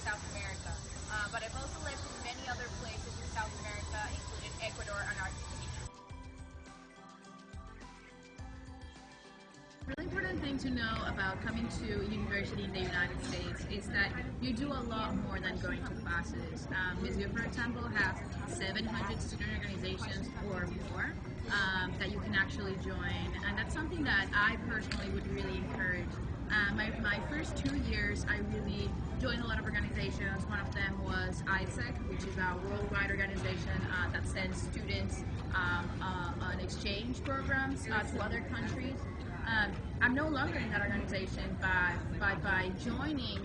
South America. But I've also lived in many other places in South America, including Ecuador and Argentina. Really important thing to know about coming to university in the United States is that you do a lot more than going to classes. Mizzou, for example, has 700 student organizations or more that you can actually join, and that's something that I personally would really encourage. My first 2 years, I really joined a lot of organizations. One of them was ISEC, which is a worldwide organization that sends students on exchange programs to other countries. I'm no longer in that organization, but by joining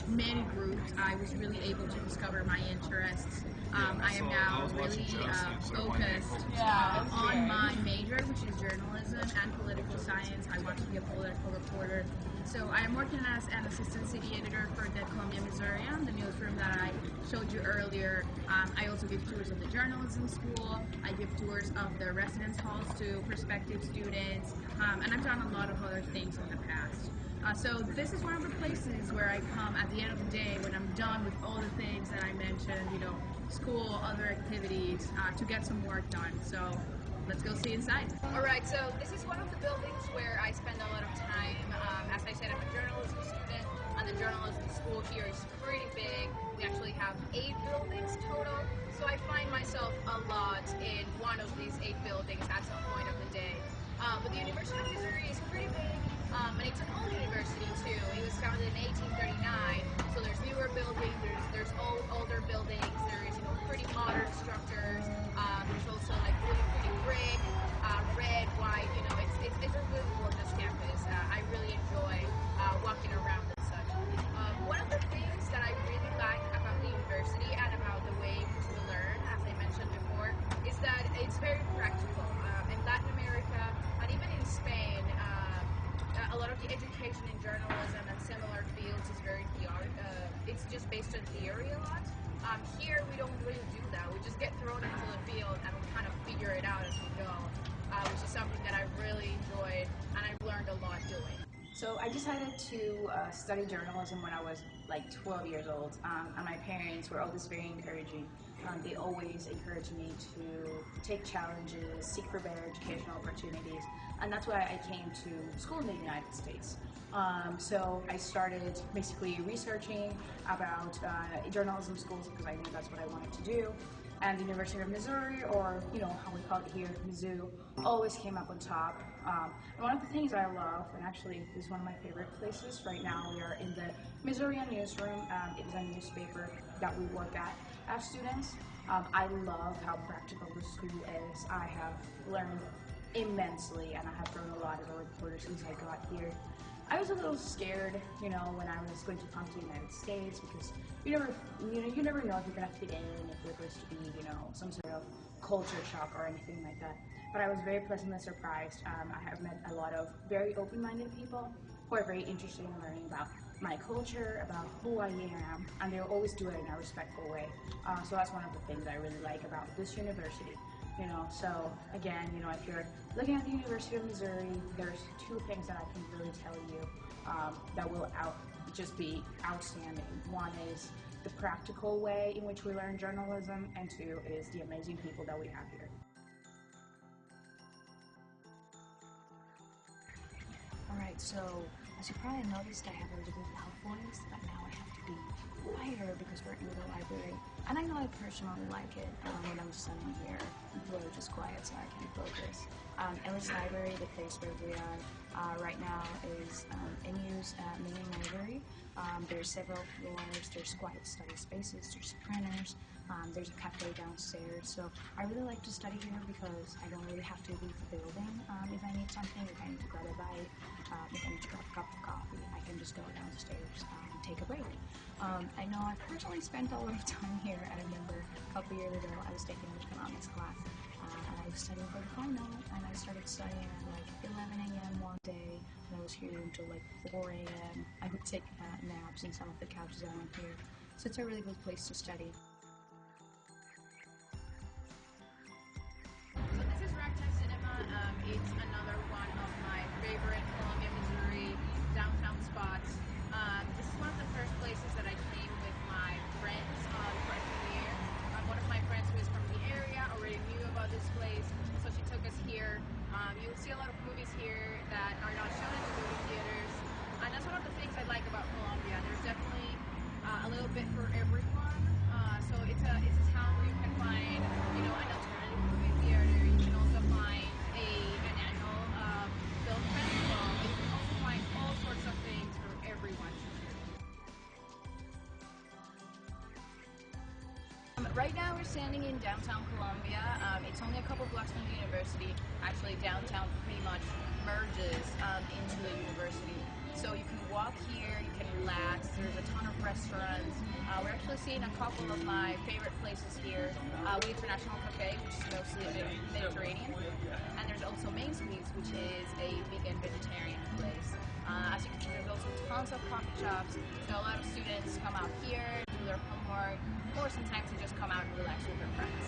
many groups, I was really able to discover my interests. I am now really focused on my major, which is journalism and political science. I want to be a political reporter. So I am working as an assistant city editor for the Colombian, Missourian, the newsroom that I showed you earlier. I also give tours of the journalism school. I give tours of the residence halls to prospective students, and I've done a lot of other things in the past. So this is one of the places where I come at the end of the day when I'm done with all the things that I mentioned, school, other activities, to get some work done. So let's go see inside. Alright, so this is one of the buildings where I spend a lot of time. As I said, I'm a journalism student, and the journalism school here is pretty big. We actually have 8 buildings total, so I find myself a lot in one of these 8 buildings at some point of the day. But the University of Missouri is pretty big, and it's an old university too. It was founded in 1839, so there's newer buildings, there's older buildings, there's pretty modern structures. There's also like really pretty brick, red, white. It's a really gorgeous campus. I really enjoy walking around and such. One of the things that I really like about the university and about the way in which we learn, as I mentioned before, is that it's very practical. In Latin America and even in Spain, a lot of the education in journalism and similar fields is very it's just based on theory a lot. Here we don't really do that. We just get thrown into the field and we kind of figure it out as we go, which is something that I really enjoyed and I've learned a lot doing. So I decided to study journalism when I was like 12 years old, and my parents were always very encouraging. They always encouraged me to take challenges, seek for better educational opportunities, and that's why I came to school in the United States. So I started basically researching about journalism schools because I knew that's what I wanted to do. And the University of Missouri, or how we call it here, Mizzou, always came up on top. And one of the things I love, and actually this is one of my favorite places right now, we are in the Missourian newsroom. It is a newspaper that we work at as students. I love how practical the school is. I have learned immensely, and I have grown a lot as a reporter since I got here. I was a little scared, when I was going to come to the United States because you never know if you're going to fit in, if you're going to be, some sort of culture shock or anything like that. But I was very pleasantly surprised. I have met a lot of very open-minded people who are very interested in learning about my culture, about who I am, and they'll always do it in a respectful way. So that's one of the things I really like about this university. So again, if you're looking at the University of Missouri, there's 2 things that I can really tell you that will just be outstanding. One is the practical way in which we learn journalism, and 2 is the amazing people that we have here. Alright, so as you probably noticed, I have a little loud voice, but now I have to be quieter because we're in the library. And I know I personally like it when I'm studying here. We're just quiet so I can focus. Ellis Library, the place where we are right now, is NU's main library. There's several floors, there's quiet study spaces, there's printers, there's a cafe downstairs. So I really like to study here because I don't really have to leave the building if I need something, if I need to grab a bite, if I need to grab a cup of coffee, I can just go downstairs and take a break. I know I personally spent a lot of time here. I remember a couple years ago I was taking an economics class and I was studying for the final, and I started studying at like 11 a.m. one day and I was here until like 4 a.m. I would take naps in some of the couches around here, so it's a really good place to study. So this is Ragtime Cinema. It's another one of my favorite Colombian, Missouri downtown spots. This is one of the first places that I came with my Right now we're standing in downtown Colombia. It's only a couple blocks from the university. Actually, downtown pretty much merges into the university. So you can walk here, you can relax. There's a ton of restaurants. We're actually seeing a couple of my favorite places here. We International Cafe, which is mostly Mediterranean. And there's also Main Squeeze, which is a vegan vegetarian place. As you can see, there's also tons of coffee shops. So a lot of students come out here, do their homework, or sometimes they just come out and relax with their friends.